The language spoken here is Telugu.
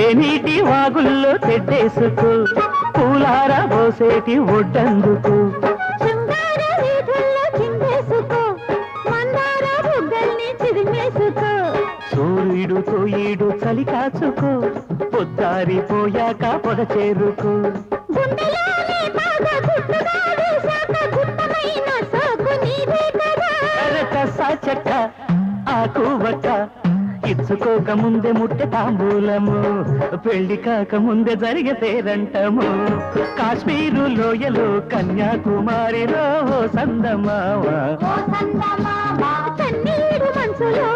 తేనీటి వాగుల్లో తెడ్డేసుకో పూలార పోసేటి ఒడ్డందుకు శృంగార వీధుల్లో చిందేసుకో మందార బుగ్గల్ని చిదిమేసుకో సూర్యుడుతో ఈడు చలి కాచుకో పొద్దారిపోయాక పొద చేరుకో గుండెలోనే బాగా గుట్టుగా వేశాక గుట్టమైన సోకు నీదే కదా కసా చెక్క ఆకు వక్క ఇచ్చుకోక ముందే ముట్టె తాంబూలము పెళ్లి కాక ముందే జరిగే పేరంటము కాశ్మీరు లోయలో కన్యాకుమారిలో సందమావా కన్నీరు మనసులో